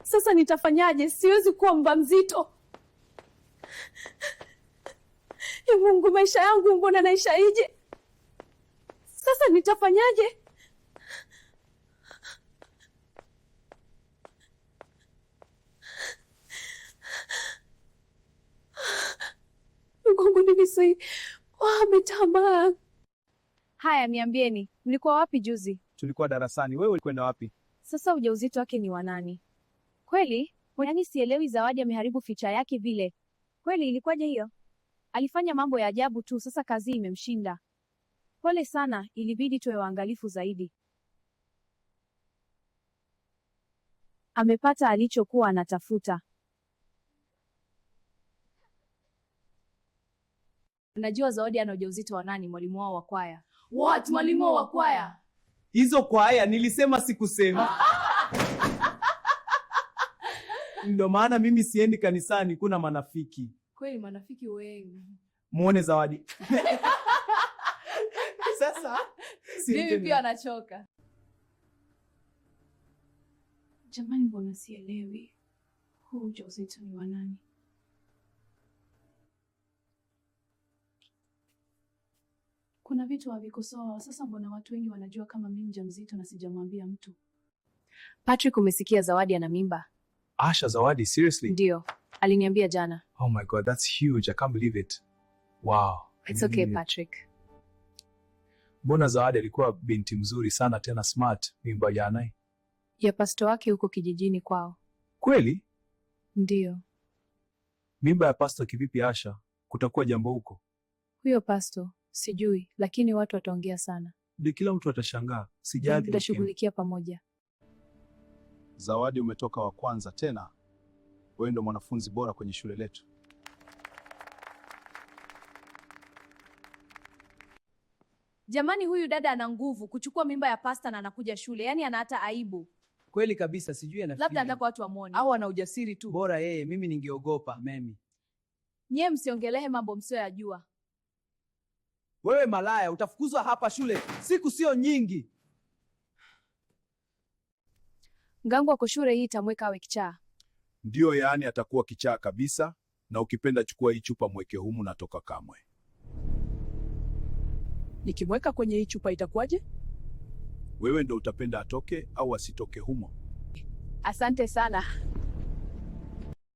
Sasa nitafanyaje? Siwezi kuwa mjamzito. Mungu, maisha yangu mbona naishaije? Sasa nitafanyaje? Mungu nisaidie. Wametamaa. Haya, niambieni, mlikuwa wapi juzi? Tulikuwa darasani. Wewe ulikwenda wapi? Sasa ujauzito wake ni wa nani? Kweli? Yaani sielewi, Zawadi ameharibu ficha yake vile. Kweli ilikuwaje hiyo? Alifanya mambo ya ajabu tu, sasa kazi imemshinda. Pole sana, ilibidi tuwe waangalifu zaidi. Amepata alichokuwa anatafuta. Unajua Zawadi ana ujauzito wa nani? Mwalimu wao wa kwaya. What? Mwalimu wa kwaya? Hizo kwaya nilisema sikusema. Ndio maana mimi siendi kanisani, kuna manafiki. Kweli manafiki wengi. Muone Zawadi. Sasa mimi pia anachoka. Jamani, mbona sielewi huu ujauzito ni wa nani? Kuna vitu haviko sawa. Sasa mbona watu wengi wanajua kama mimi mjamzito na sijamwambia mtu? Patrick, umesikia Zawadi ana mimba? Asha, Zawadi, seriously? Ndio, aliniambia jana. Oh my God, that's huge. I can't believe it. Wow. It's okay, Patrick. Mbona Zawadi alikuwa binti mzuri sana tena smart, mimba jana? Ya pasto wake huko kijijini kwao. Kweli? Ndio. Mimba ya pasto kivipi Asha? Kutakuwa jambo huko? Huyo pasto sijui, lakini watu wataongea sana. Ndio, kila mtu atashangaa. Sijali. Tutashughulikia pamoja. Zawadi, umetoka wa kwanza tena. Wewe ndio mwanafunzi bora kwenye shule letu. Jamani, huyu dada ana nguvu kuchukua mimba ya pasta na anakuja shule. Yaani ana hata aibu. Kweli kabisa, sijui anafikiri. Labda anataka watu wamuone. Au ana ujasiri tu. Bora yeye, mimi ningeogopa mimi. Nyie msiongelehe mambo msioyajua. Wewe malaya, utafukuzwa hapa shule. Siku sio nyingi. Ngangu ako shule hii itamweka awe kichaa. Ndio, yaani atakuwa kichaa kabisa, na ukipenda chukua hii chupa mweke humu na toka kamwe. Nikimweka kwenye hii chupa itakuwaje? Wewe ndio utapenda atoke au asitoke humo. Asante sana.